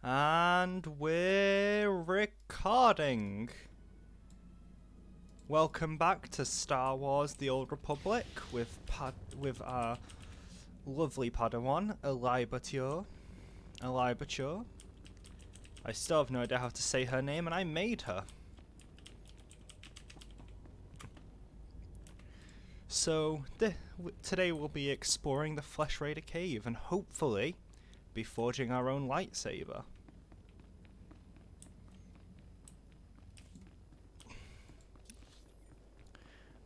And we're recording. Welcome back to Star Wars: The Old Republic with our lovely Padawan, Elibature. I still have no idea how to say her name, and I made her. So today we'll be exploring the Flesh Raider Cave and hopefully be forging our own lightsaber.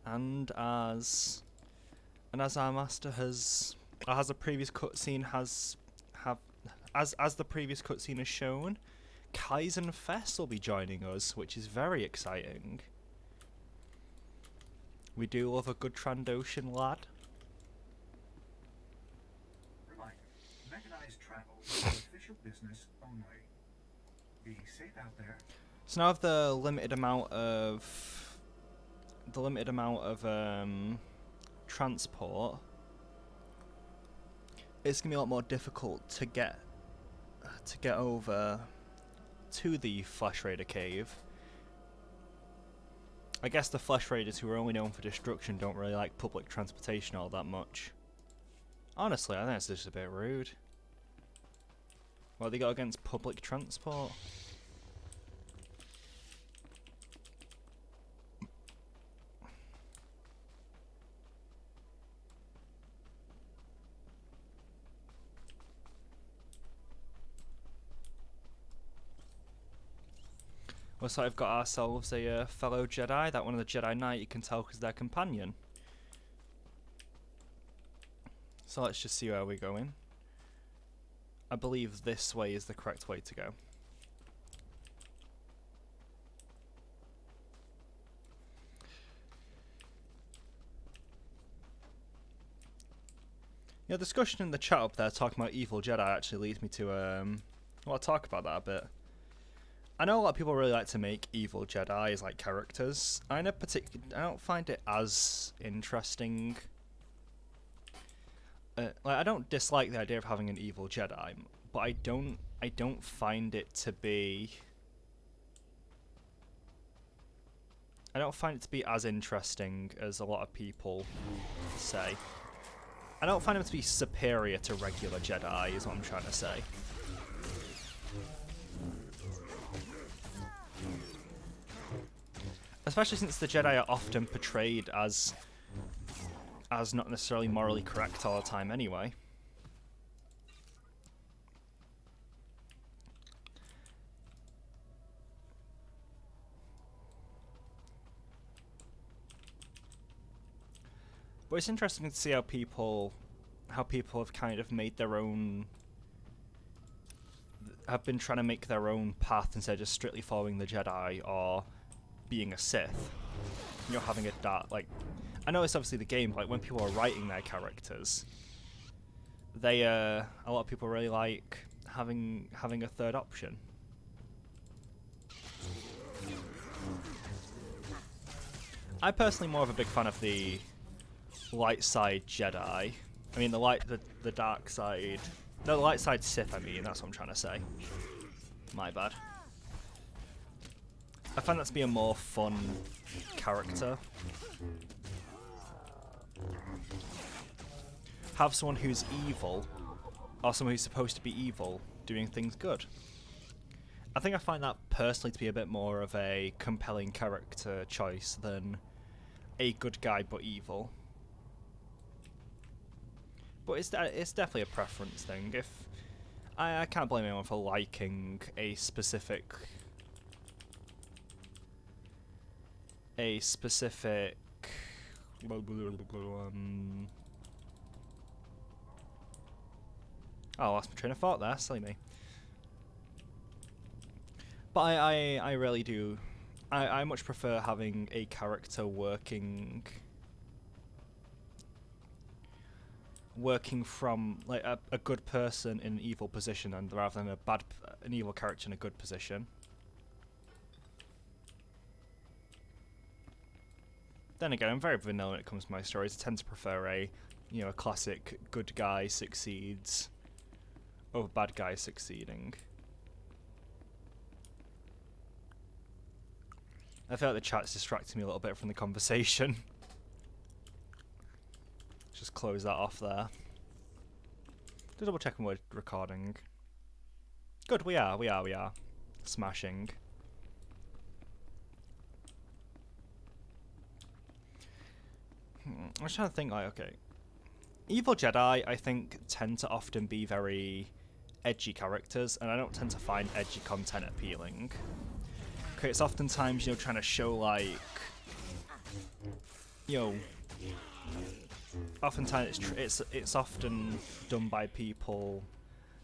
And as our master has, as the previous cutscene as the previous cutscene has shown, Kaizen Fess will be joining us, which is very exciting. We do love a good Trandoshan lad. Reminder: mechanized travel is official business only. Be safe out there. So now the limited amount of transport, it's gonna be a lot more difficult to get over to the Flesh Raider Cave. I guess the Flesh Raiders, who are only known for destruction, don't really like public transportation all that much. Honestly, I think it's just a bit rude. What they got against public transport? Looks like we've got ourselves a fellow Jedi. That one of the Jedi Knight, you can tell because they're companion. So let's just see where we're going. I believe this way is the correct way to go. Yeah, discussion in the chat up there talking about evil Jedi actually leads me to well, I'll talk about that a bit. I know a lot of people really like to make evil Jedi as like characters. I don't find it as interesting. Like, I don't dislike the idea of having an evil Jedi, but I don't find it to be. I don't find it to be as interesting as a lot of people say. I don't find them to be superior to regular Jedi, is what I'm trying to say. Especially since the Jedi are often portrayed as not necessarily morally correct all the time anyway. But it's interesting to see how people have kind of made their own, have been trying to make their own path instead of just strictly following the Jedi or being a Sith. You know, having a dark, like, I know it's obviously the game, but like when people are writing their characters, they a lot of people really like having a third option. I'm personally more of a big fan of the light side Jedi. I mean the dark side, the light side Sith. I mean, that's what I'm trying to say. My bad. I find that to be a more fun character. Have someone who's evil, or someone who's supposed to be evil, doing things good. I think I find that personally to be a bit more of a compelling character choice than a good guy but evil. But it's definitely a preference thing. If I can't blame anyone for liking a specific oh, I lost my train of thought there, silly me. But I really do. I much prefer having a character working from like a good person in an evil position, and rather than an evil character in a good position. Then again, I'm very vanilla when it comes to my stories. I tend to prefer a classic good guy succeeds over bad guy succeeding. I feel like the chat's distracting me a little bit from the conversation. Just close that off there. Just double checking we're recording. Good, we are. Smashing. I'm just trying to think, like, okay. Evil Jedi, I think, tend to often be very edgy characters, and I don't tend to find edgy content appealing. Okay, it's oftentimes, you know, trying to show, like, you know, oftentimes it's often done by people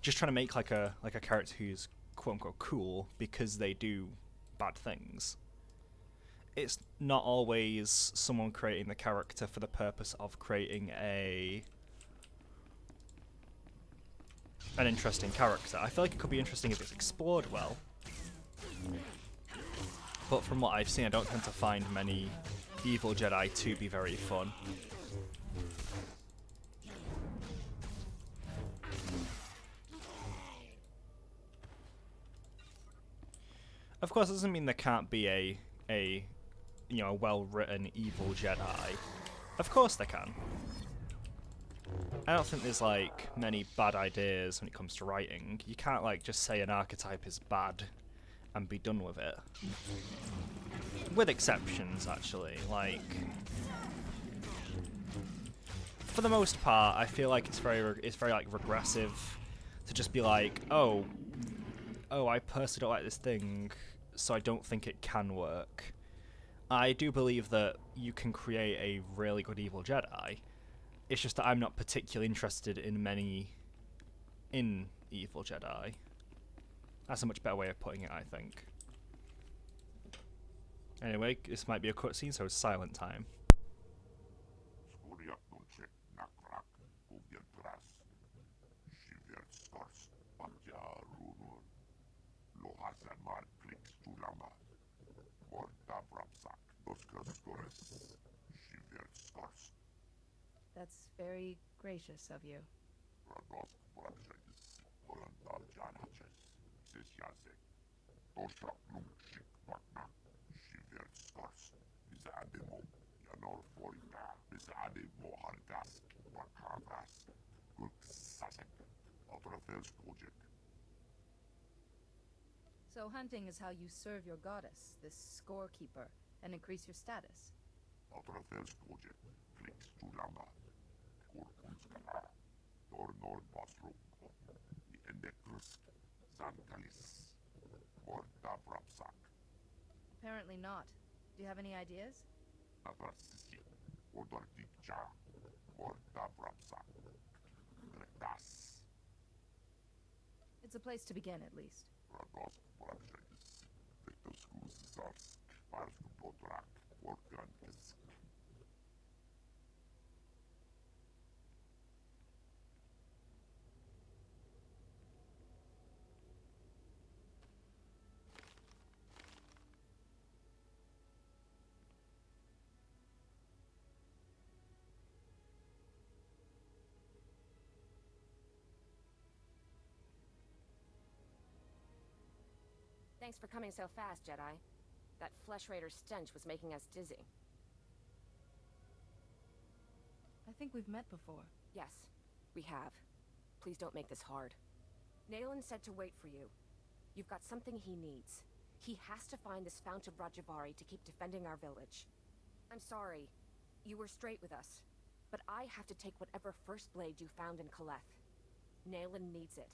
just trying to make like a character who's quote unquote cool because they do bad things. It's not always someone creating the character for the purpose of creating an interesting character. I feel like it could be interesting if it's explored well. But from what I've seen, I don't tend to find many evil Jedi to be very fun. Of course, it doesn't mean there can't be a you know, well-written evil Jedi. Of course there can. I don't think there's like many bad ideas when it comes to writing. You can't like just say an archetype is bad and be done with it. With exceptions, actually. Like, for the most part, I feel like it's very like regressive to just be like, oh, I personally don't like this thing, so I don't think it can work. I do believe that you can create a really good evil Jedi. It's just that I'm not particularly interested in many in evil Jedi. That's a much better way of putting it, I think. Anyway, this might be a cutscene, so it's silent time. That's very gracious of you. So hunting is how you serve your goddess, this scorekeeper, and increase your status. Apparently not. Do you have any ideas? It's a place to begin, at least. Thanks for coming so fast, Jedi. That Flesh Raider stench was making us dizzy. I think we've met before. Yes, we have. Please don't make this hard. Nayland said to wait for you. You've got something he needs. He has to find this Fount of Rajivari to keep defending our village. I'm sorry. You were straight with us. But I have to take whatever First Blade you found in Kaleth. Nayland needs it.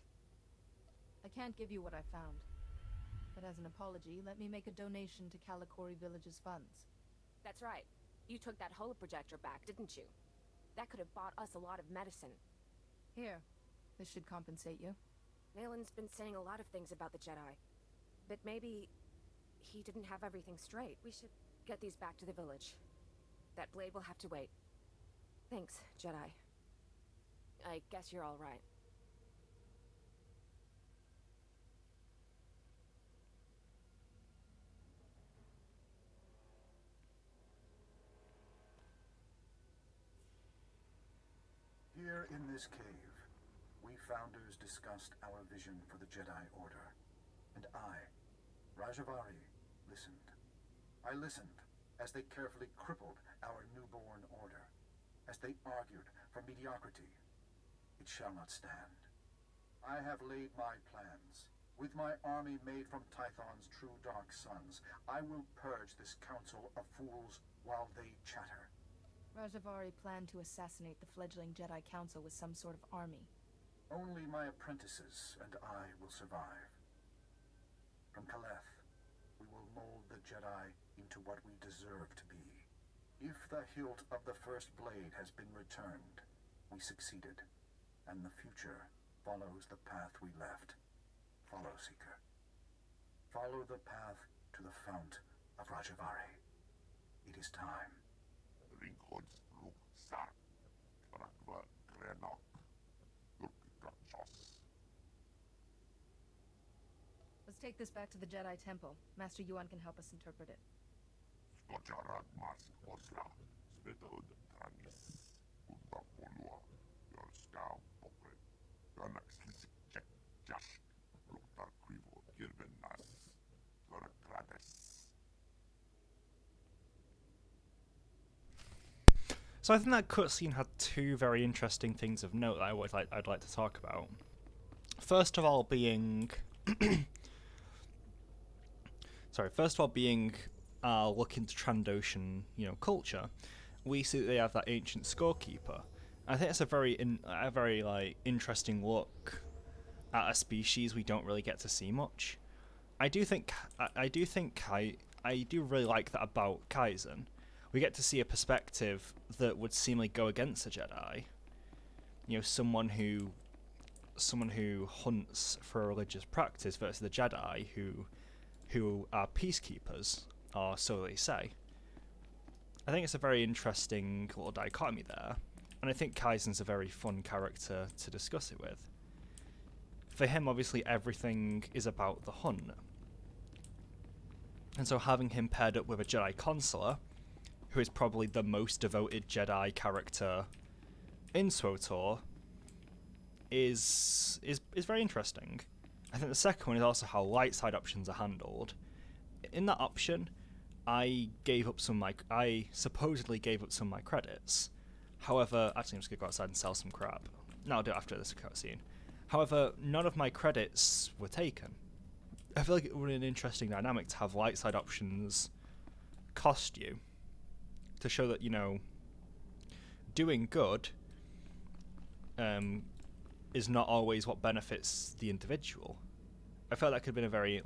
I can't give you what I found. But as an apology, let me make a donation to Kalikori Village's funds. That's right. You took that holoprojector back, didn't you? That could have bought us a lot of medicine. Here. This should compensate you. Nayland's been saying a lot of things about the Jedi. But maybe he didn't have everything straight. We should get these back to the village. That blade will have to wait. Thanks, Jedi. I guess you're all right. Here in this cave, we Founders discussed our vision for the Jedi Order, and I, Rajivari, listened. I listened as they carefully crippled our newborn order, as they argued for mediocrity. It shall not stand. I have laid my plans. With my army made from Tython's true dark sons, I will purge this council of fools while they chatter. Rajivari planned to assassinate the fledgling Jedi Council with some sort of army. Only my apprentices and I will survive. From Kaleth, we will mold the Jedi into what we deserve to be. If the hilt of the first blade has been returned, we succeeded, and the future follows the path we left. Follow, Seeker. Follow the path to the Fount of Rajivari. It is time. Let's take this back to the Jedi Temple. Master Yuan can help us interpret it. So I think that cutscene had two very interesting things of note that I'd like to talk about. First of all being look into Trandoshan, culture. We see that they have that ancient scorekeeper. I think it's a very interesting look at a species we don't really get to see much. I do really like that about Kaizen. We get to see a perspective that would seemingly go against the Jedi. Someone who hunts for a religious practice versus the Jedi who are peacekeepers, or so they say. I think it's a very interesting little dichotomy there, and I think Kaizen's a very fun character to discuss it with. For him, obviously, everything is about the hunt. And so having him paired up with a Jedi Consular, who is probably the most devoted Jedi character in SWTOR, is very interesting. I think the second one is also how light side options are handled. In that option, I supposedly gave up some of my credits. However, actually I'm just going to go outside and sell some crap. No, I'll do it after this cutscene. However, none of my credits were taken. I feel like it would be an interesting dynamic to have light side options cost you, to show that, doing good is not always what benefits the individual. I felt that could have been a very,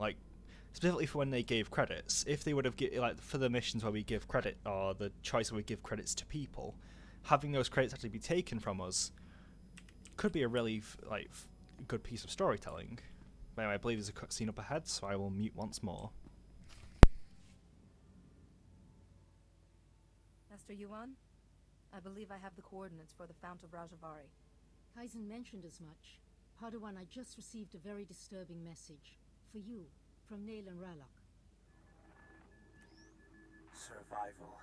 specifically for when they gave credits, if they would have, for the missions where we give credit, or the choice where we give credits to people, having those credits actually be taken from us could be a really, good piece of storytelling. But anyway, I believe there's a cutscene up ahead, so I will mute once more. Master Yuan, I believe I have the coordinates for the Fount of Rajivari. Kaizen mentioned as much. Padawan, I just received a very disturbing message. For you, from Nail and Ralok. Survival.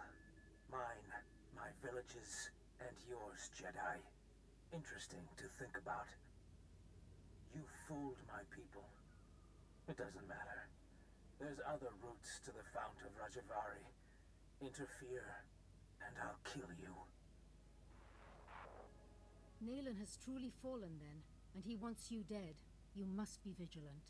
Mine, my villages, and yours, Jedi. Interesting to think about. You fooled my people. It doesn't matter. There's other routes to the Fount of Rajivari. Interfere, and I'll kill you. Naylan has truly fallen then, and he wants you dead. You must be vigilant.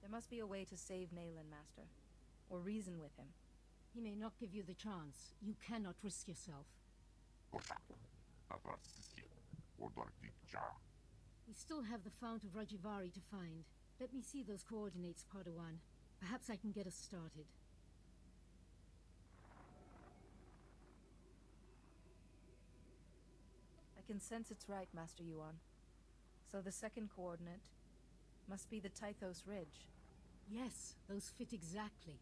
There must be a way to save Naylan, Master. Or reason with him. He may not give you the chance. You cannot risk yourself. We still have the Fount of Rajivari to find. Let me see those coordinates, Padawan. Perhaps I can get us started. I can sense it's right, Master Yuan. So the second coordinate must be the Tythos Ridge. Yes, those fit exactly.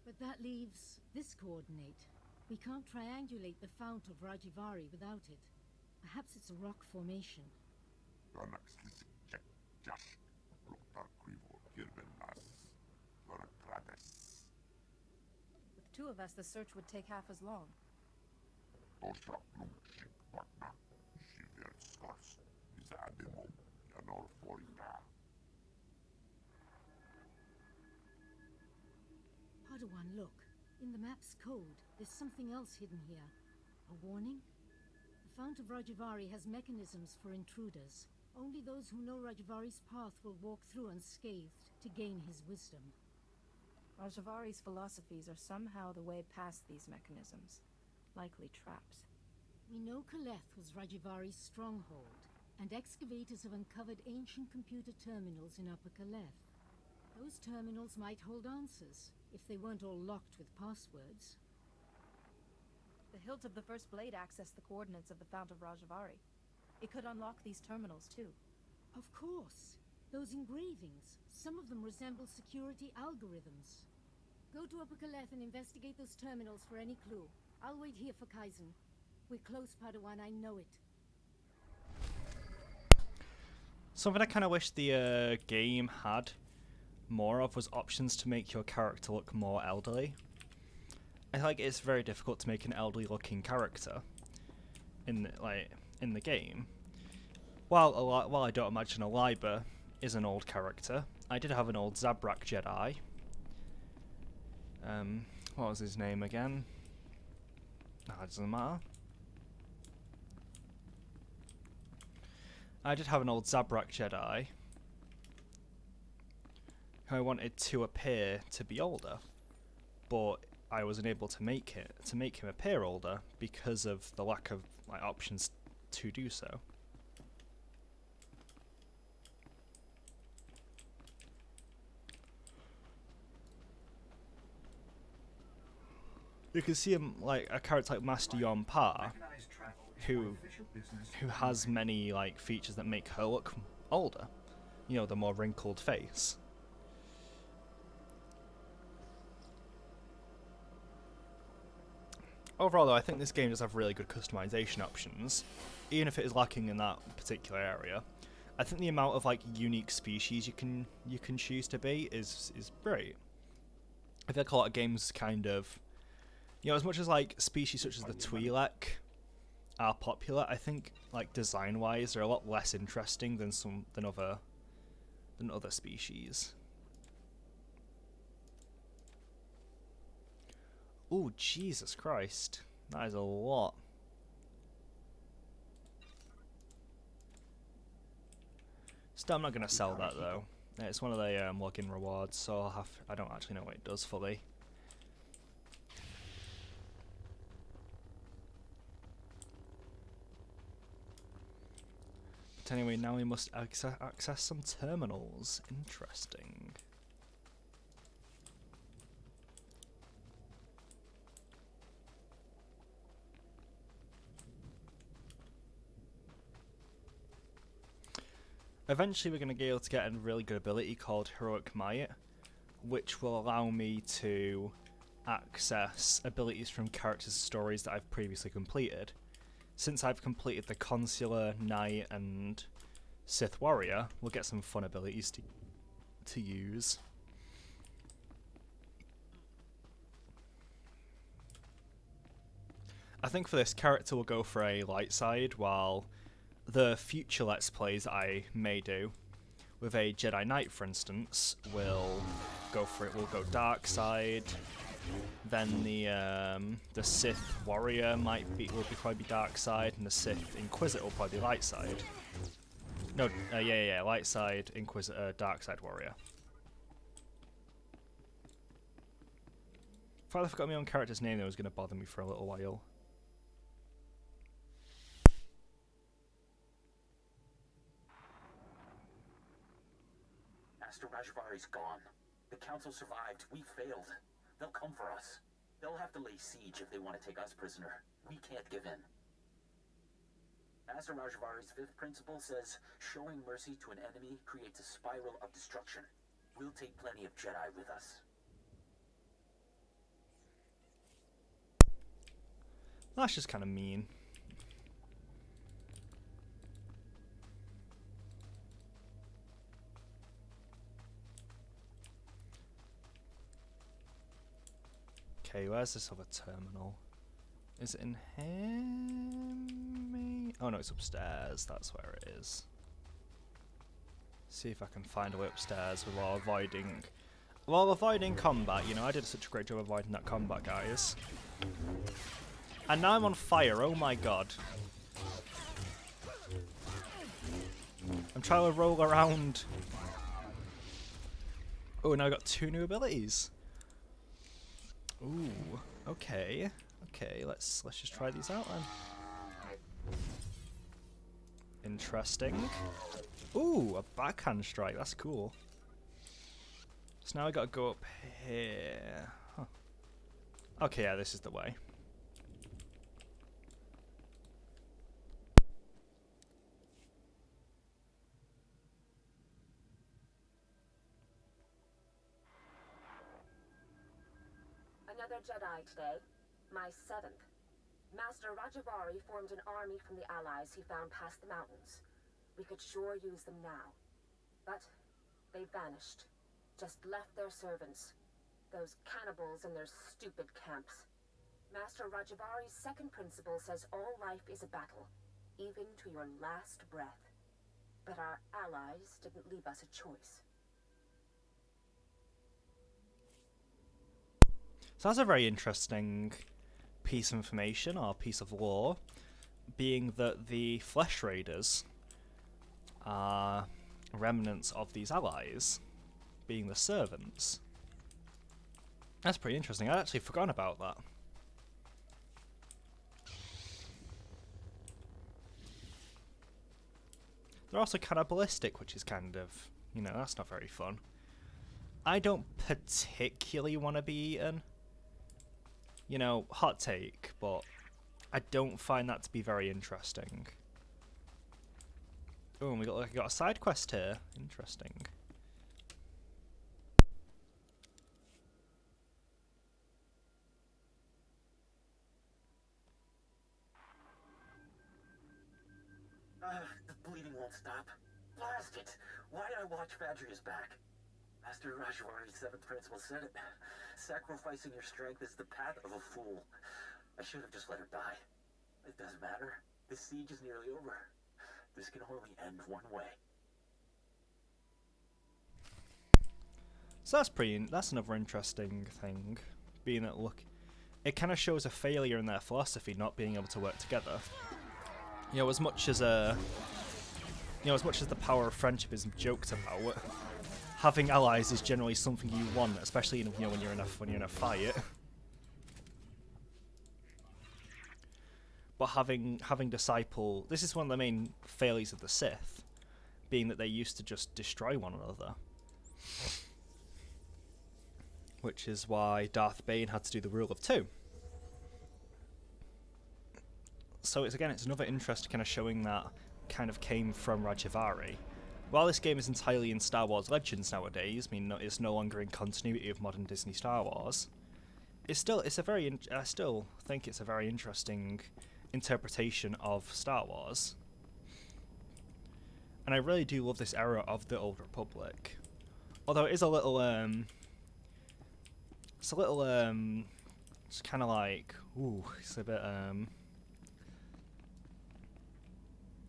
But that leaves this coordinate. We can't triangulate the Fount of Rajivari without it. Perhaps it's a rock formation. With two of us, the search would take half as long. Padawan, look. In the map's code, there's something else hidden here. A warning? The Fount of Rajivari has mechanisms for intruders. Only those who know Rajivari's path will walk through unscathed to gain his wisdom. Rajavari's philosophies are somehow the way past these mechanisms. Likely traps. We know Kaleth was Rajivari's stronghold, and excavators have uncovered ancient computer terminals in Upper Kaleth. Those terminals might hold answers, if they weren't all locked with passwords. The hilt of the first blade accessed the coordinates of the Fount of Rajivari. It could unlock these terminals, too. Of course. Those engravings, some of them resemble security algorithms. Go to Upper Kaleth and investigate those terminals for any clue. I'll wait here for Kaizen. We're close, Padawan, I know it. Something I kind of wish the game had more of was options to make your character look more elderly. I feel like it's very difficult to make an elderly looking character in the game. While I don't imagine a Liber is an old character, I did have an old Zabrak Jedi. What was his name again? No, it doesn't matter. I did have an old Zabrak Jedi who I wanted to appear to be older, but I wasn't able to make him appear older because of the lack of options to do so. You can see him like a character like Master Yonpa, who has many features that make her look older. You know, the more wrinkled face. Overall, though, I think this game does have really good customization options, even if it is lacking in that particular area. I think the amount of unique species you can choose to be is great. I feel like a lot of games kind of, as much as species such as the Twi'lek are popular, I think design-wise they're a lot less interesting than other species. Oh, Jesus Christ. That is a lot. Still, I'm not going to sell that, though. It's one of the login rewards, so I don't actually know what it does fully. But anyway, now we must access some terminals. Interesting. Eventually we're going to be able to get a really good ability called Heroic Might, which will allow me to access abilities from characters' stories that I've previously completed. Since I've completed the Consular, Knight, and Sith Warrior, we'll get some fun abilities to use. I think for this character we'll go for a light side, while the future Let's Plays I may do with a Jedi Knight, for instance, will go for it. We'll go dark side. Then the Sith Warrior will probably be dark side, and the Sith Inquisitor will probably be light side. No, light side, Inquisitor, dark side Warrior. If I forgot my own character's name, that was going to bother me for a little while. Master Rajivari's gone. The Council survived. We failed. They'll come for us. They'll have to lay siege if they want to take us prisoner. We can't give in. Master Rajivari's fifth principle says, showing mercy to an enemy creates a spiral of destruction. We'll take plenty of Jedi with us. That's just kind of mean. Okay, where's this other terminal? Is it in here? Oh no, it's upstairs. That's where it is. See if I can find a way upstairs while avoiding combat. You know, I did such a great job avoiding that combat, guys. And now I'm on fire. Oh my god. I'm trying to roll around. Oh, now I got 2 new abilities. Ooh, okay. Okay, let's just try these out then. Interesting. Ooh, a backhand strike. That's cool. So now I gotta go up here. Huh. Okay, yeah, this is the way. Another Jedi today. My 7th. Master Rajivari formed an army from the allies he found past the mountains. We could sure use them now. But they vanished. Just left their servants. Those cannibals in their stupid camps. Master Rajivari's 2nd principle says all life is a battle, even to your last breath. But our allies didn't leave us a choice. So that's a very interesting piece of information, or piece of lore, being that the Flesh Raiders are remnants of these allies, being the servants. That's pretty interesting. I'd actually forgotten about that. They're also cannibalistic, which is kind of, you know, that's not very fun. I don't particularly want to be eaten. You know, hot take, but I don't find that to be very interesting. Oh, and we got a side quest here. Interesting. The bleeding won't stop. Blast it! Why did I watch Vadria's back? Master Rajivari's 7th principle said it. Sacrificing your strength is the path of a fool. I should have just let her die. It doesn't matter. This siege is nearly over. This can only end one way. So that's another interesting thing, being that, look, it kind of shows a failure in their philosophy, not being able to work together. You know, as much as the power of friendship is joked about, having allies is generally something you want, especially when you're in a fight. But having disciple, this is one of the main failures of the Sith, being that they used to just destroy one another. Which is why Darth Bane had to do the rule of 2. So it's another interest kind of showing that kind of came from Rajivari. While this game is entirely in Star Wars Legends nowadays, I mean, it's no longer in continuity of modern Disney Star Wars, I still think it's a very interesting interpretation of Star Wars. And I really do love this era of the Old Republic. Although it is a little, it's kind of like, ooh, it's a bit,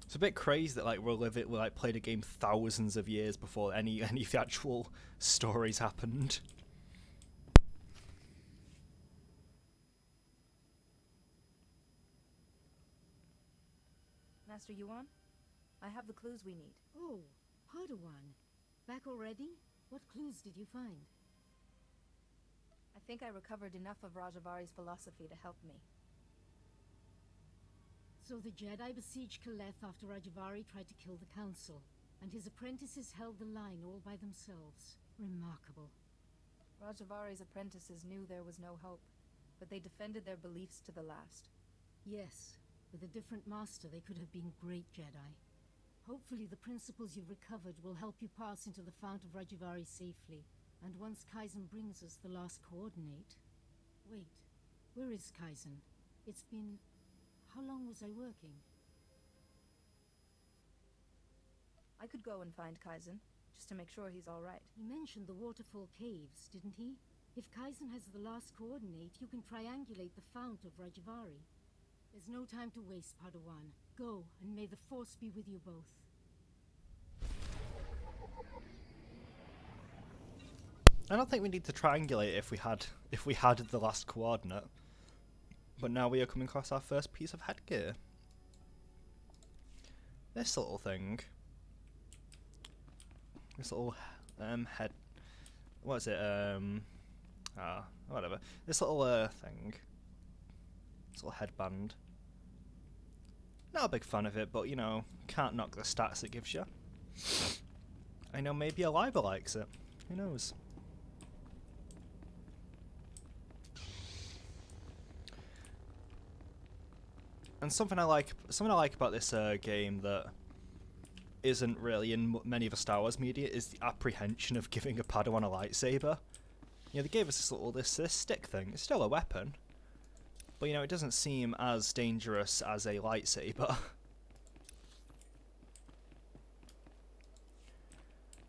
it's a bit crazy that we played a game thousands of years before any of the actual stories happened. Master Yuan, I have the clues we need. Oh, Padawan. Back already? What clues did you find? I think I recovered enough of Rajavari's philosophy to help me. So the Jedi besieged Kaleth after Rajivari tried to kill the Council, and his apprentices held the line all by themselves. Remarkable. Rajavari's apprentices knew there was no hope, but they defended their beliefs to the last. Yes, with a different master they could have been great Jedi. Hopefully the principles you've recovered will help you pass into the Fount of Rajivari safely. And once Kaizen brings us the last coordinate... Wait, where is Kaizen? It's been... How long was I working? I could go and find Kaizen, just to make sure he's all right. He mentioned the Waterfall Caves, didn't he? If Kaizen has the last coordinate, you can triangulate the fount of Rajivari. There's no time to waste, Padawan. Go, and may the Force be with you both. I don't think we need to triangulate if we had the last coordinate. But now we are coming across our first piece of headgear. This little thing. This little head. What is it? Whatever. This little thing. This little headband. Not a big fan of it, but you know, can't knock the stats it gives you. I know maybe Aliva likes it. Who knows? And something I like about this game that isn't really in many of the Star Wars media is the apprehension of giving a Padawan a lightsaber. You know, they gave us this stick thing. It's still a weapon, but you know, it doesn't seem as dangerous as a lightsaber,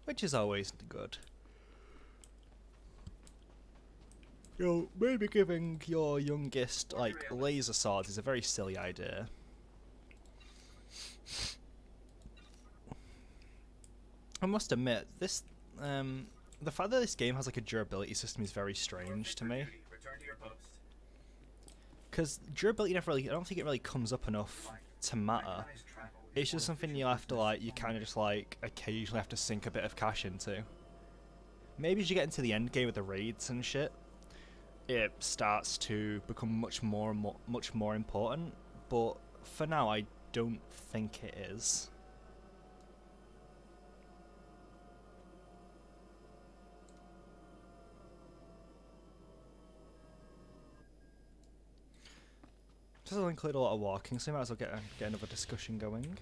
which is always good. You know, maybe giving your youngest, like, laser swords is a very silly idea. I must admit, this, the fact that this game has, like, a durability system is very strange to me. Because durability never really, I don't think it really comes up enough to matter. It's just something you have to, like, you kind of just, like, occasionally have to sink a bit of cash into. Maybe as you get into the end game with the raids and shit, it starts to become much more important, but for now I don't think it is. This will include a lot of walking, so we might as well get another discussion going.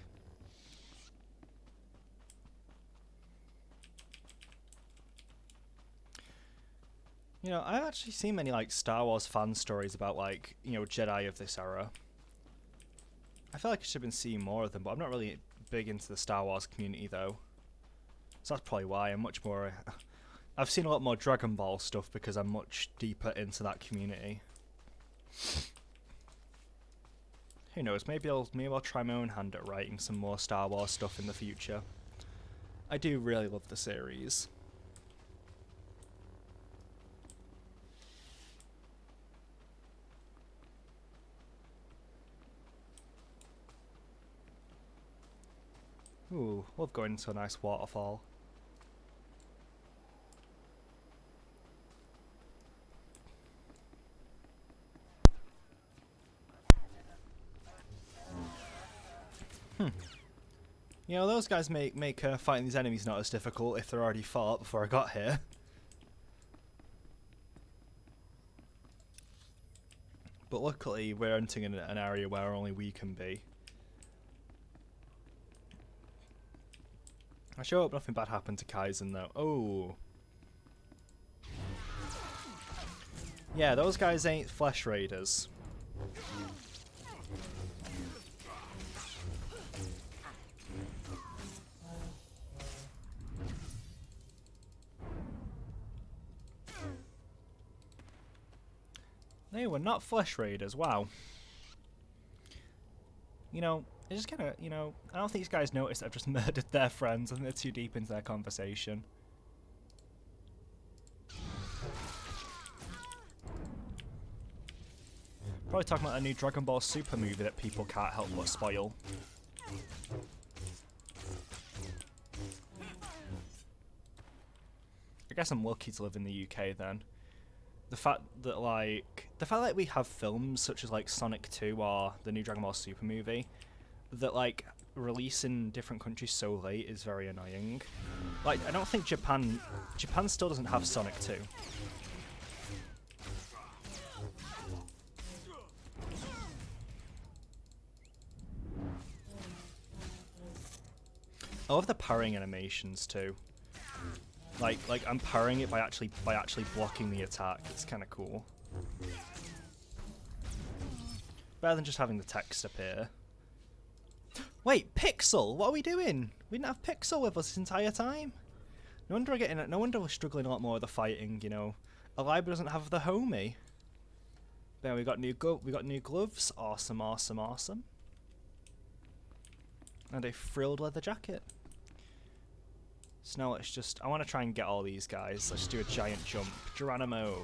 You know, I've actually seen many, like, Star Wars fan stories about, like, you know, Jedi of this era. I feel like I should have been seeing more of them, but I'm not really big into the Star Wars community, though. So that's probably why I'm much more... I've seen a lot more Dragon Ball stuff because I'm much deeper into that community. Who knows, maybe I'll try my own hand at writing some more Star Wars stuff in the future. I do really love the series. Ooh, love going into a nice waterfall. You know, those guys make fighting these enemies not as difficult if they're already fought before I got here. But luckily, we're entering an area where only we can be. I sure hope nothing bad happened to Kaizen, though. Oh. Yeah, those guys ain't flesh raiders. They were not flesh raiders, wow. You know, it's just kind of, you know, I don't think these guys noticed I've just murdered their friends. I think they're too deep into their conversation. Probably talking about a new Dragon Ball Super movie that people can't help but spoil. I guess I'm lucky to live in the UK then. The fact that we have films such as like Sonic 2 or the new Dragon Ball Super movie that like release in different countries so late is very annoying. Like, I don't think Japan still doesn't have Sonic 2. I love the parrying animations too. Like I'm parrying it by actually blocking the attack. It's kind of cool. Better than just having the text appear. Wait, Pixel, what are we doing? We didn't have Pixel with us this entire time. No wonder we're struggling a lot more with the fighting. You know, A library doesn't have the homie. Then we got new gloves. Awesome, awesome, awesome. And a frilled leather jacket. So now let's just... I want to try and get all these guys. Let's do a giant jump. Geronimo.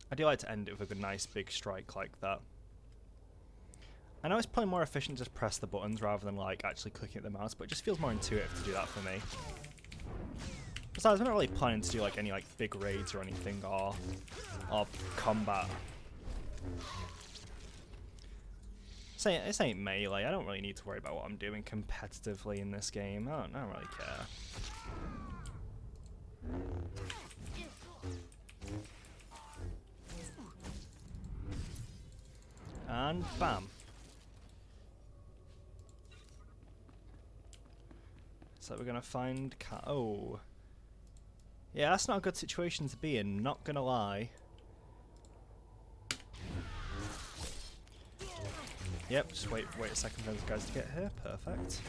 I do like to end it with a good, nice big strike like that. I know it's probably more efficient to just press the buttons rather than like actually clicking at the mouse, but it just feels more intuitive to do that for me. Besides, I'm not really planning to do like any like big raids or anything or combat. This ain't melee. I don't really need to worry about what I'm doing competitively in this game. I don't really care. And bam. So we're gonna find oh. Yeah, that's not a good situation to be in, not gonna lie. Yep, just wait a second for those guys to get here. Perfect.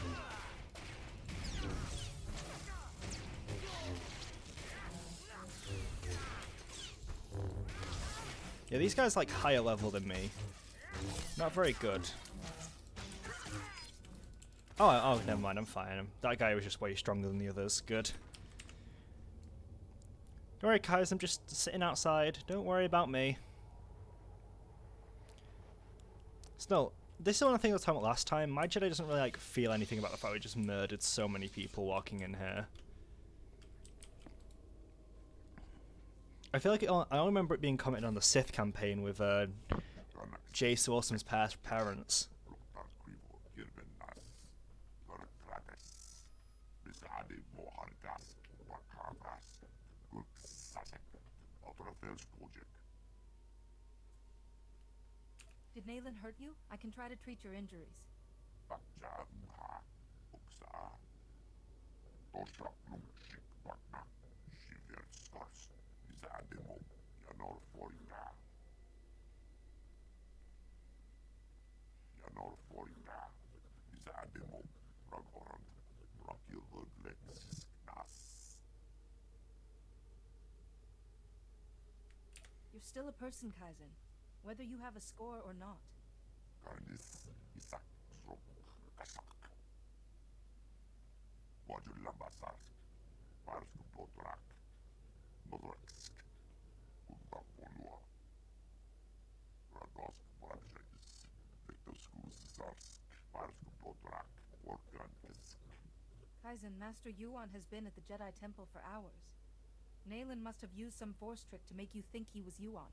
Yeah, these guys like higher level than me. Not very good. Oh, never mind, I'm fine. That guy was just way stronger than the others. Good. Don't worry, guys, I'm just sitting outside. Don't worry about me. Still, this is one of the things I was talking about last time. My Jedi doesn't really like feel anything about the fact we just murdered so many people walking in here. I feel like I only remember it being commented on the Sith campaign with Jace Wilson's parents. Did Nayland hurt you? I can try to treat your injuries. You're still a person, Kaizen, whether you have a score or not. Kaizen, Master Yuan has been at the Jedi Temple for hours. Nayland must have used some force trick to make you think he was Yuan.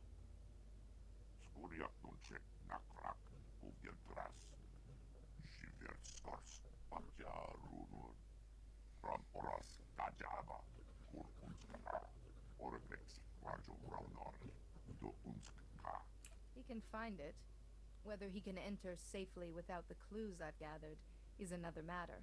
He can find it. Whether he can enter safely without the clues I've gathered is another matter.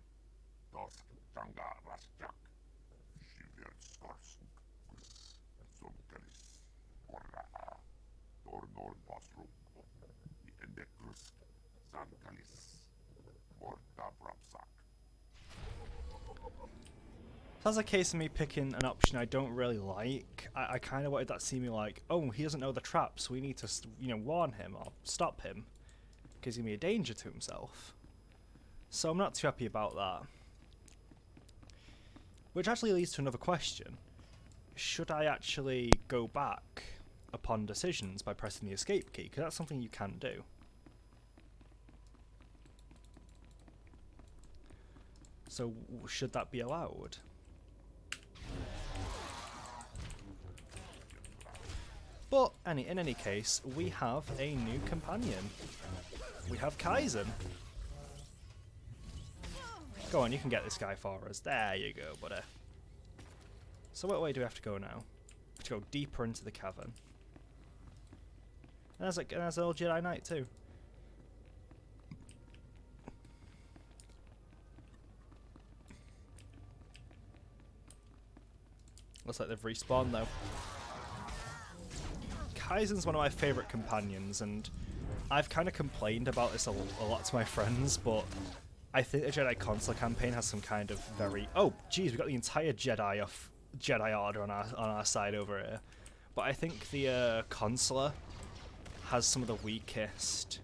That's a case of me picking an option I don't really like. I kind of wanted that to seem like, oh, he doesn't know the traps. We need to, warn him or stop him because he's gonna be a danger to himself. So I'm not too happy about that. Which actually leads to another question: should I actually go back upon decisions by pressing the escape key? Because that's something you can do. So should that be allowed? But in any case, we have a new companion. We have Kaizen. Go on, you can get this guy for us. There you go, buddy. So what way do we have to go now? We have to go deeper into the cavern. And there's an old Jedi Knight too. Looks like they've respawned though. Kaizen's one of my favourite companions, and I've kind of complained about this a lot to my friends, but I think the Jedi Consular campaign has some kind of very... Oh, geez, we've got the entire Jedi Order on our side over here. But I think the Consular has some of the weakest...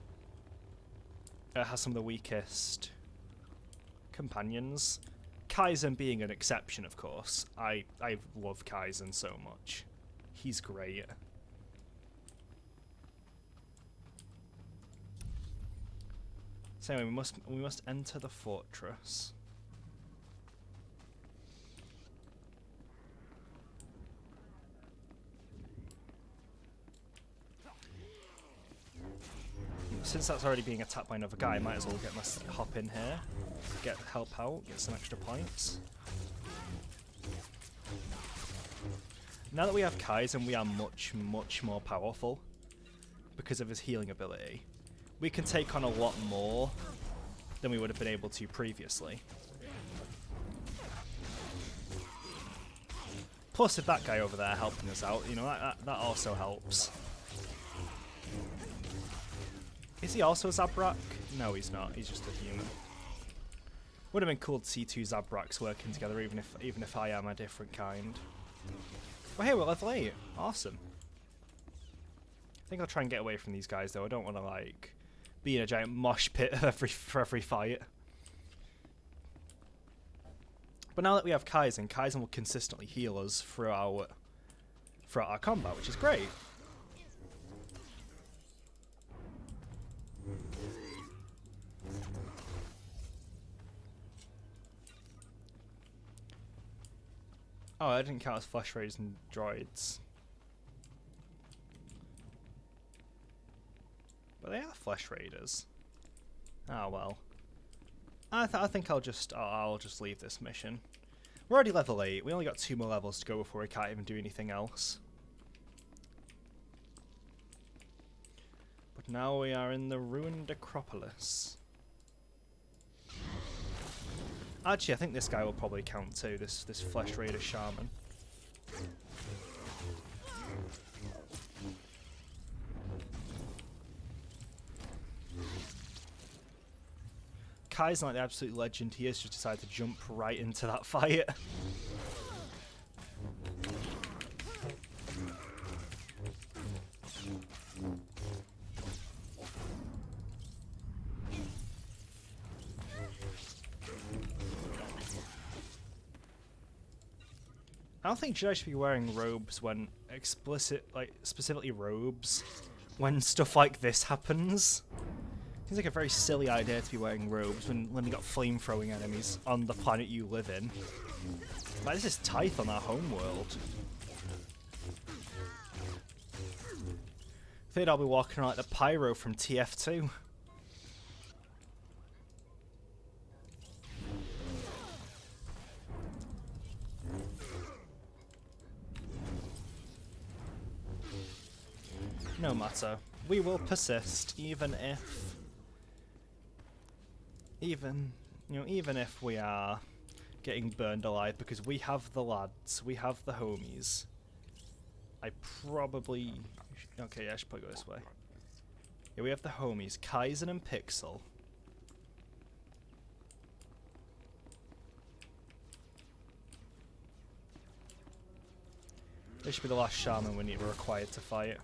companions. Kaizen being an exception, of course. I love Kaizen so much. He's great. So anyway, we must enter the fortress. Since that's already being attacked by another guy, I might as well hop in here, help out, get some extra points. Now that we have Kaizen, we are much, much more powerful because of his healing ability. We can take on a lot more than we would have been able to previously. Plus, if that guy over there helping us out, you know, that also helps. Is he also a Zabrak? No, he's not. He's just a human. Would have been cool to see two Zabraks working together, even if I am a different kind. Well, hey, we're level 8. Awesome. I think I'll try and get away from these guys, though. I don't want to, like, be in a giant mosh pit for every fight. But now that we have Kaizen will consistently heal us throughout our combat, which is great. Oh, I didn't count as flesh raiders and droids. But they are flesh raiders. Oh well. I think I'll just leave this mission. We're already level 8. We only got 2 more levels to go before we can't even do anything else. But now we are in the ruined Acropolis. Actually, I think this guy will probably count too, this Flesh Raider Shaman. Kai's like the absolute legend he is, just decided to jump right into that fight. I don't think Jedi should be wearing robes when specifically robes when stuff like this happens. Seems like a very silly idea to be wearing robes when they got flame-throwing enemies on the planet you live in. Like, this is Tyth on our homeworld. I think I'll be walking around like the Pyro from TF2. No matter, we will persist, even if we are getting burned alive, because we have the lads, we have the homies. I probably... Okay, yeah, I should probably go this way. Yeah, we have the homies, Kaizen and Pixel. This should be the last shaman we're required to fight.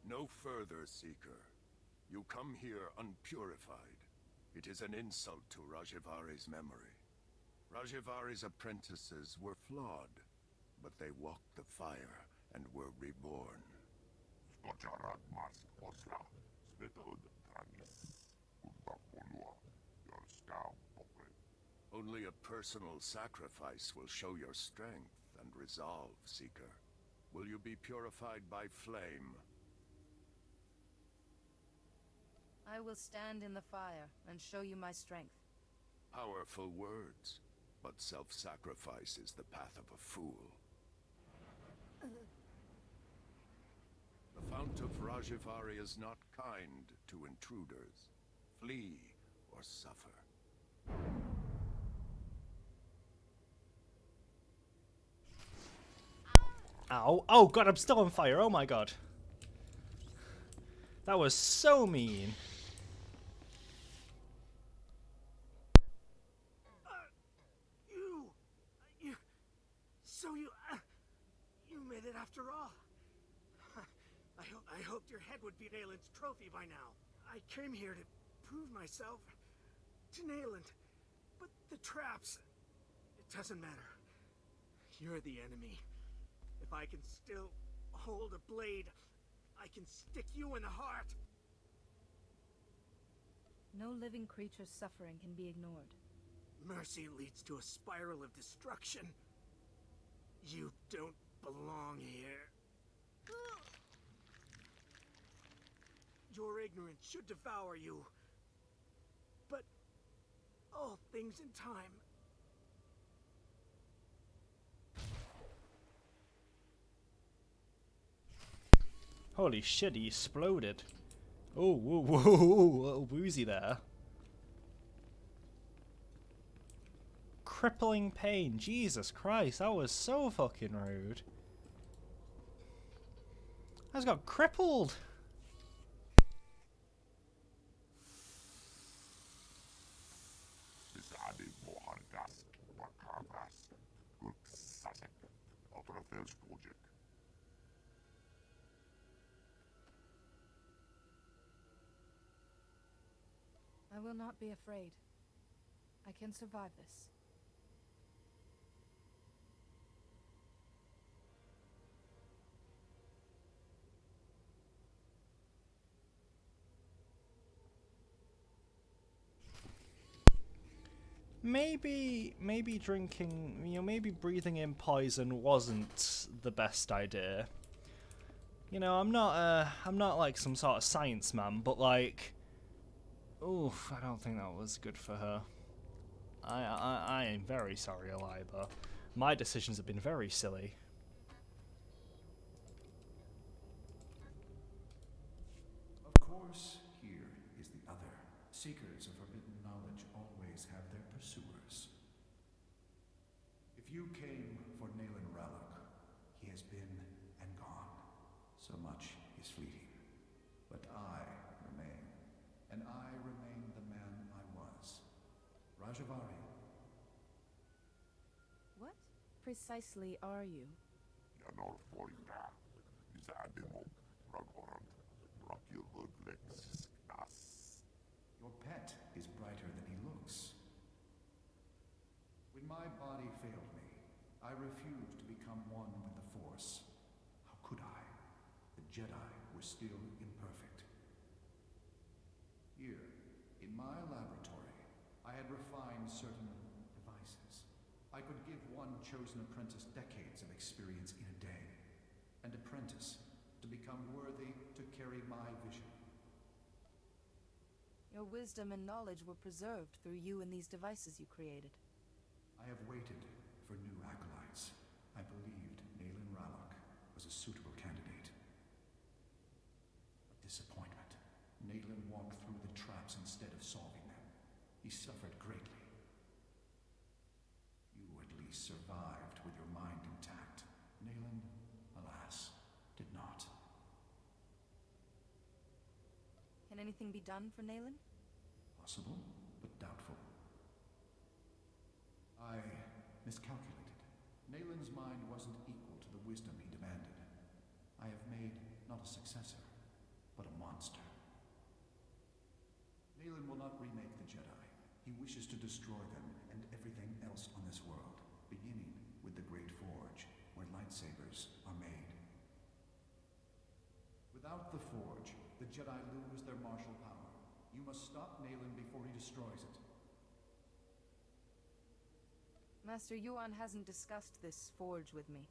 No further, Seeker. You come here unpurified. It is an insult to Rajivari's memory. Rajivari's apprentices were flawed, but they walked the fire and were reborn. Only a personal sacrifice will show your strength and resolve, Seeker. Will you be purified by flame? I will stand in the fire and show you my strength. Powerful words, but self-sacrifice is the path of a fool. Fount of Rajivari is not kind to intruders. Flee or suffer. Ow. Oh god, I'm still on fire. Oh my god. That was so mean. You made it after all. I hoped your head would be Nayland's trophy by now. I came here to prove myself to Nayland, but the traps, it doesn't matter. You're the enemy. If I can still hold a blade, I can stick you in the heart. No living creature's suffering can be ignored. Mercy leads to a spiral of destruction. You don't belong here. Your ignorance should devour you. But all things in time. Holy shit, he exploded. Oh, whoa, whoa, whoa, little woozy there. Crippling pain. Jesus Christ, that was so fucking rude. I just got crippled. I will not be afraid. I can survive this. Maybe drinking, maybe breathing in poison wasn't the best idea. I'm not like some sort of science man, but like, oof, I don't think that was good for her. I am very sorry, Eliba. My decisions have been very silly. Of course, here is the other. Seekers of forbidden knowledge always have their pursuers. If you came for Nayland Ralloc, he has been and gone. So much is fleeting. But I remain, and I remain the man I was. Rajivari. What precisely are you? Your pet is brighter than he looks. When my body failed me, I refused to become one with the Force. How could I? The Jedi were still imperfect. Here, in my laboratory, I had refined certain devices. I could give one chosen apprentice decades of experience in a day. An apprentice to become worthy to carry my vision. Your wisdom and knowledge were preserved through you and these devices you created. I have waited for new acolytes. I believed Nayland Ralloc was a suitable candidate. A disappointment. Nayland walked through the traps instead of solving them. He suffered greatly. You at least survived with your mind intact. Nayland, alas, did not. Can anything be done for Nayland? Possible, but doubtful. I miscalculated. Nayland's mind wasn't equal to the wisdom he demanded. I have made not a successor, but a monster. Nayland will not remake the Jedi. He wishes to destroy them and everything else on this world, beginning with the Great Forge, where lightsabers are made. Without the Forge, the Jedi lose their martial power. You must stop Nayland before he destroys it. Master Yuan hasn't discussed this forge with me.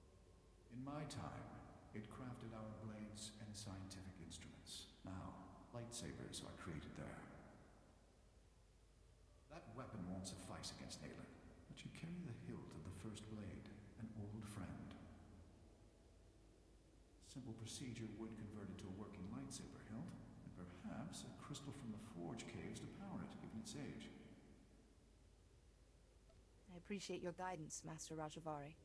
In my time, it crafted our blades and scientific instruments. Now, lightsabers are created there. That weapon won't suffice against Nayland, but you carry the hilt of the first blade, an old friend. Simple procedure would convert it to a working lightsaber hilt, and perhaps a crystal from the Forge caves to power it, given its age. I appreciate your guidance, Master Rajivari.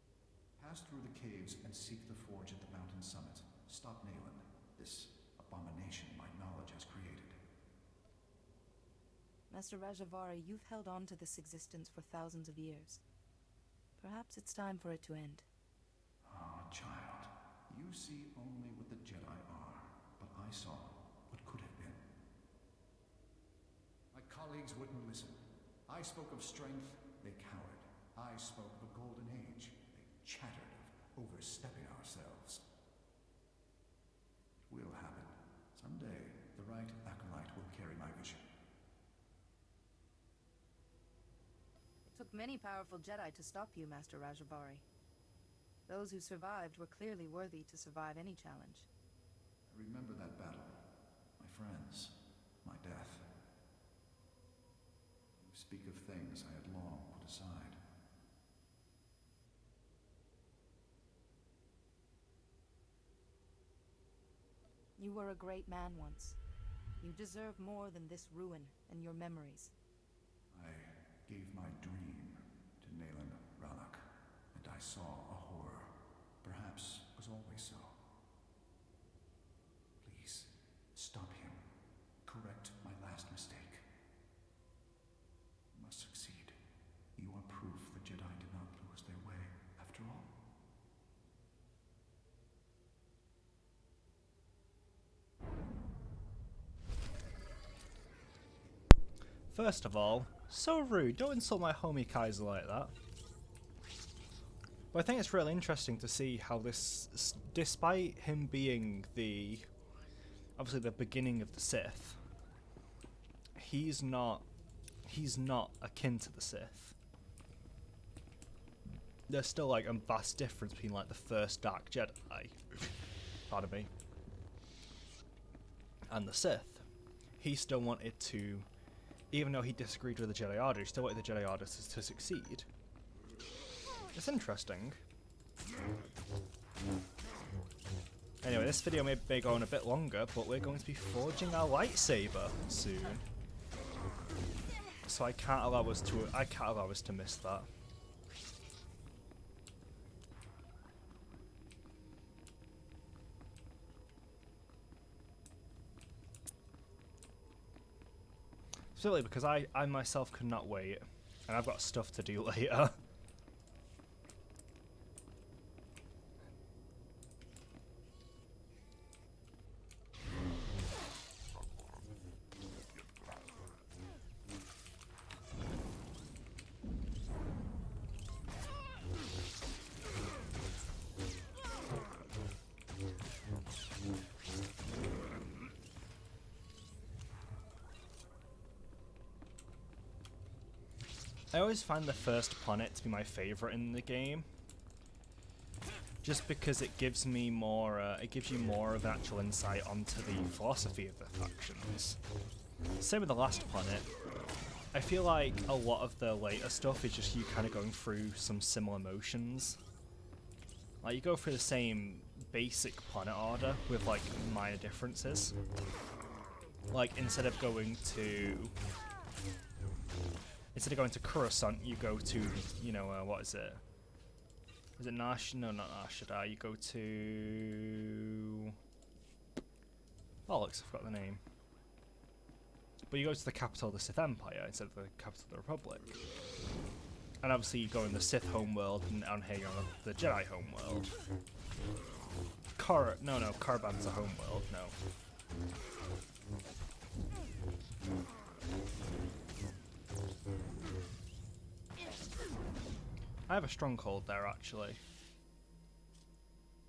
Pass through the caves and seek the Forge at the mountain summit. Stop Nayland, this abomination my knowledge has created. Master Rajivari, you've held on to this existence for thousands of years. Perhaps it's time for it to end. Ah, child. You see only what the Jedi are, but I saw what could have been. My colleagues wouldn't listen. I spoke of strength, they cowered. I spoke of a golden age. They chattered of overstepping ourselves. It will happen. Someday, the right acolyte will carry my vision. It took many powerful Jedi to stop you, Master Rajivari. Those who survived were clearly worthy to survive any challenge. I remember that battle. My friends. My death. You speak of things I had long put aside. You were a great man once. You deserve more than this ruin and your memories. I gave my dream to Nayland Ralak, and I saw a horror. Perhaps it was always so. Please, stop him. Correct my last mistake. You must succeed. You are proof the Jedi did not lose their way, after all. First of all, so rude. Don't insult my homie Kaiser like that. But I think it's really interesting to see how this, despite him being obviously the beginning of the Sith, he's not akin to the Sith. There's still like a vast difference between like the first Dark Jedi, pardon me, and the Sith. He still wanted to, even though he disagreed with the Jedi Order, he still wanted the Jedi Order to succeed. It's interesting. Anyway, this video may go on a bit longer, but we're going to be forging our lightsaber soon. So I can't allow us to miss that. Simply because I myself could not wait, and I've got stuff to do later. I always find the first planet to be my favourite in the game, just because it gives me more. It gives you more of an actual insight onto the philosophy of the factions. Same with the last planet. I feel like a lot of the later stuff is just you kind of going through some similar motions. Like you go through the same basic planet order with like minor differences. Like instead of going to Coruscant, you go to, you know, what is it? Is it Nash? No, not Ashadar. You go to... Bollocks, I forgot the name. But you go to the capital of the Sith Empire instead of the capital of the Republic. And obviously you go in the Sith homeworld, and down here you're on the Jedi homeworld. No, Caravan's a homeworld, no. I have a stronghold there, actually.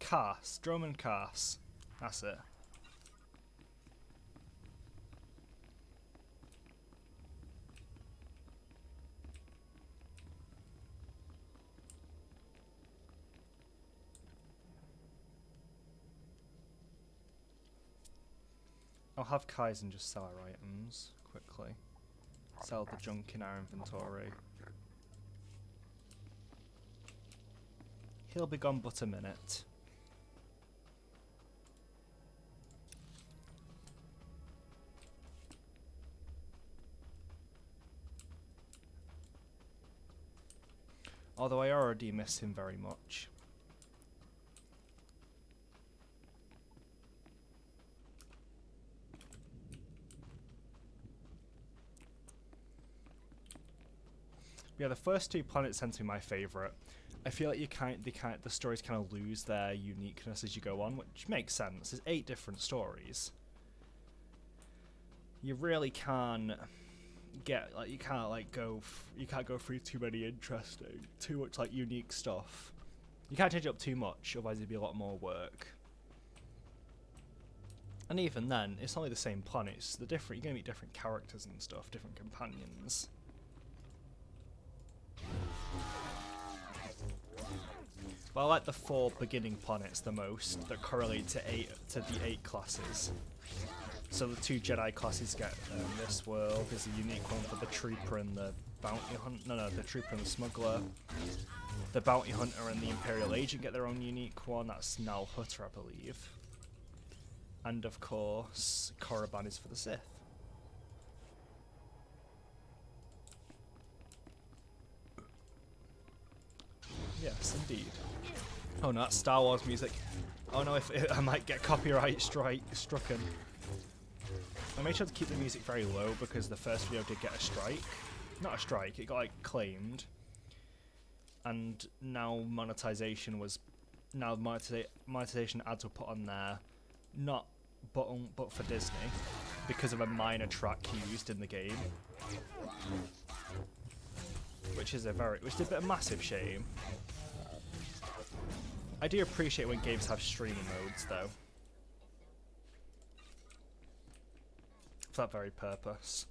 Cass. Droman Cass. That's it. I'll have Kaizen just sell our items quickly. Sell the junk in our inventory. He'll be gone but a minute. Although I already miss him very much. Yeah, the first two planets tend to be my favourite. I feel like the stories kind of lose their uniqueness as you go on, which makes sense. There's 8 different stories. You really can't get like you can't go through too many too much like unique stuff. You can't change it up too much, otherwise it'd be a lot more work. And even then, it's only the same planets. You're gonna meet different characters and stuff, different companions. But I like the 4 beginning planets the most that correlate to the 8 classes. So the 2 Jedi classes get this world. There's a unique one for the Trooper and the Bounty Hunter. No, the Trooper and the Smuggler. The Bounty Hunter and the Imperial Agent get their own unique one. That's Nal Hutta, I believe. And of course, Korriban is for the Sith. Yes, indeed. Oh no, that's Star Wars music. Oh no, I might get copyright strucken. I made sure to keep the music very low because the first video did get a strike. Not a strike, it got like claimed. And now monetization ads were put on there, but for Disney, because of a minor track used in the game. Which is a massive shame. I do appreciate when games have streaming modes, though. For that very purpose.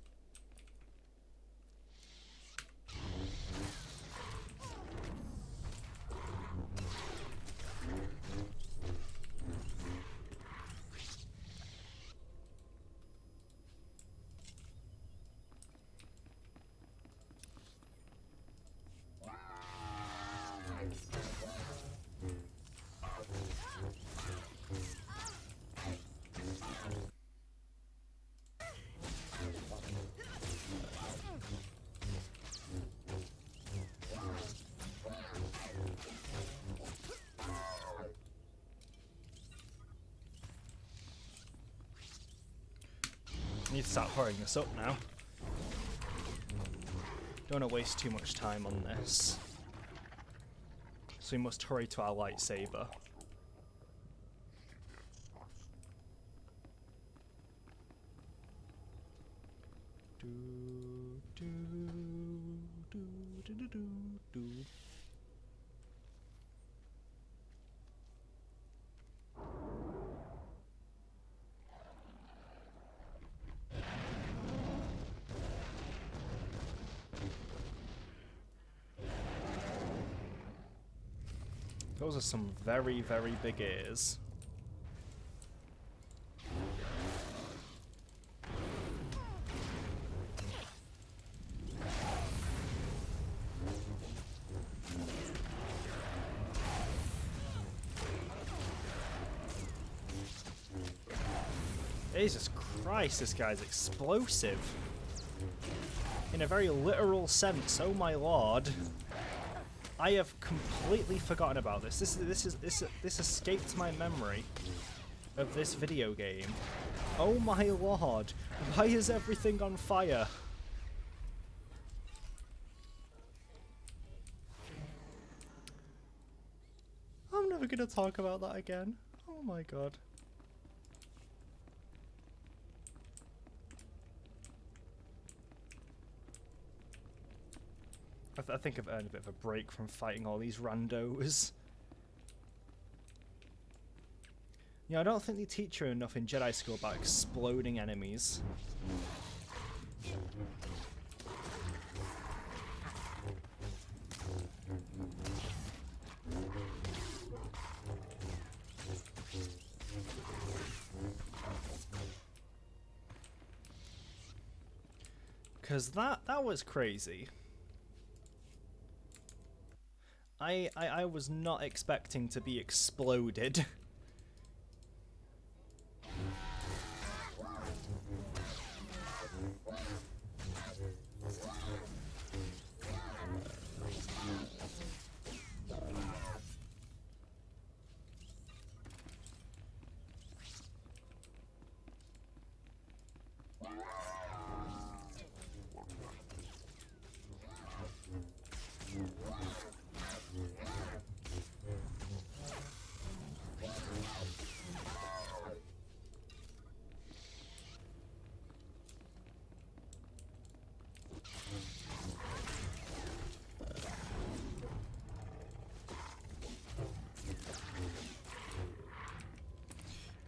I need to start hurrying this up now. Don't want to waste too much time on this. So we must hurry to our lightsaber. Those are some very, very big ears. Jesus Christ, this guy's explosive. In a very literal sense, oh my lord. I have completely forgotten about this. This escaped my memory of this video game. Oh my lord, why is everything on fire? I'm never gonna talk about that again. Oh my god. I think I've earned a bit of a break from fighting all these randos. Yeah, I don't think they teach you enough in Jedi school about exploding enemies. Because that was crazy. I was not expecting to be exploded.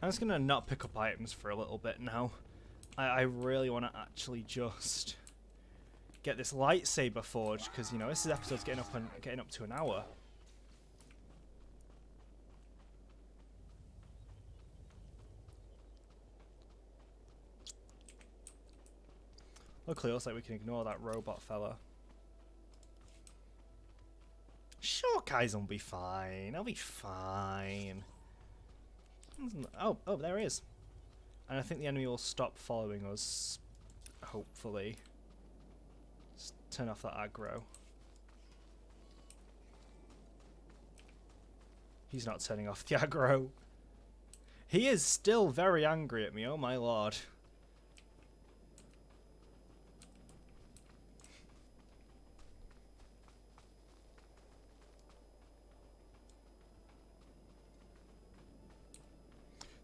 I'm just gonna not pick up items for a little bit now. I really want to actually just get this lightsaber forged, because, you know, this episode's getting up to an hour. Luckily, it looks like we can ignore that robot fella. Sure, Kaizen will be fine. I'll be fine. Oh, there he is. And I think the enemy will stop following us, hopefully. Just turn off that aggro. He's not turning off the aggro. He is still very angry at me, oh my lord.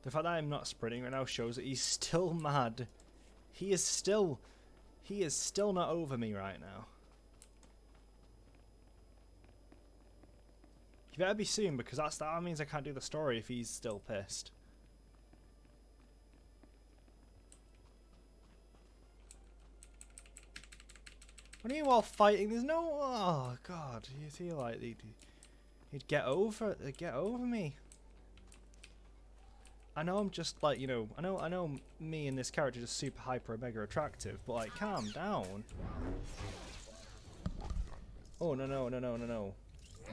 The fact that I'm not sprinting right now shows that he's still mad. He is still not over me right now. You better be soon, because that means I can't do the story if he's still pissed. What are you all fighting? There's no. Oh god, you feel like he'd get over me. I know I'm just like, you know, I know me and this character is just super hyper mega attractive, but like, calm down. Oh no.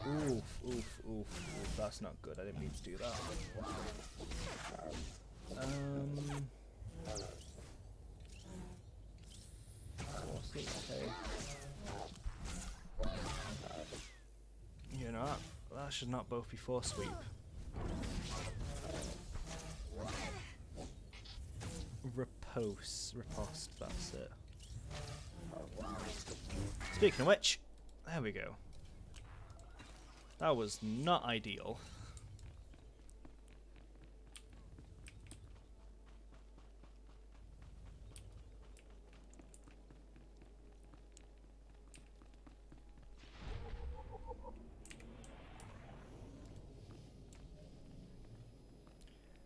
Oof, that's not good. I didn't mean to do that. Okay. You know, that should not both be force sweep. Riposte, that's it. Speaking of which, there we go. That was not ideal.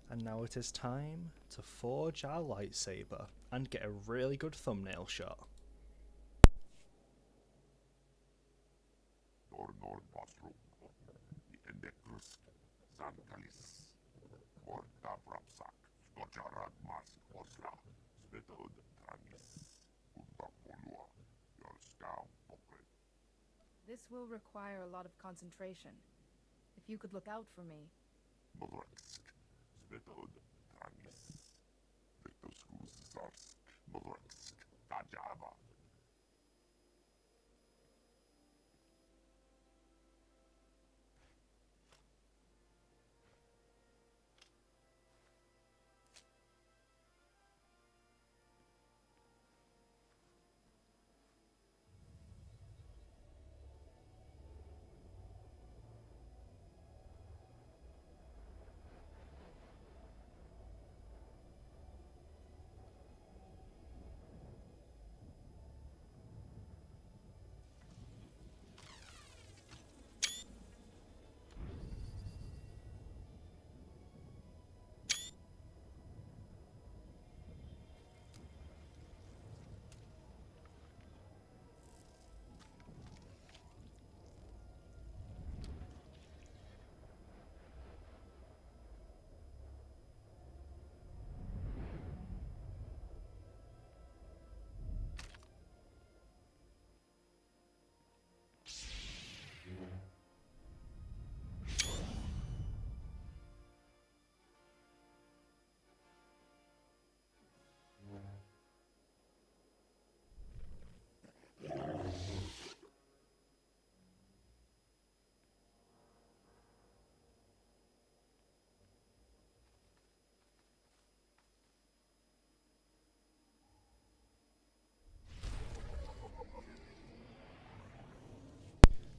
And now it is time to forge our lightsaber and get a really good thumbnail shot. This will require a lot of concentration. If you could look out for me.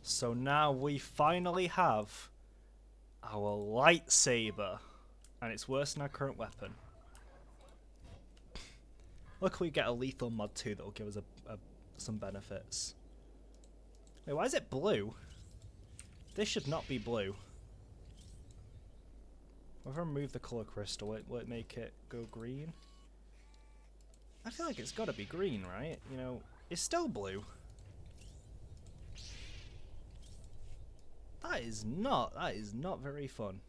So now we finally have our lightsaber, and it's worse than our current weapon. Luckily we get a lethal mod too that will give us some benefits. Wait, why is it blue? This should not be blue. If I remove the colour crystal, will it make it go green? I feel like it's got to be green, right? You know, it's still blue. That is not very fun.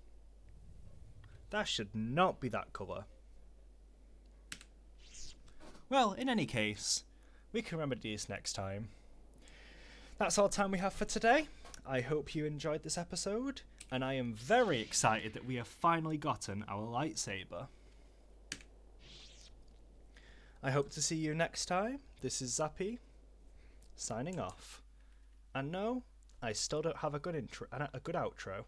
That should not be that colour. Well, in any case, we can remedy this next time. That's all the time we have for today. I hope you enjoyed this episode, and I am very excited that we have finally gotten our lightsaber. I hope to see you next time. This is Zappy, signing off. And no, I still don't have a good outro.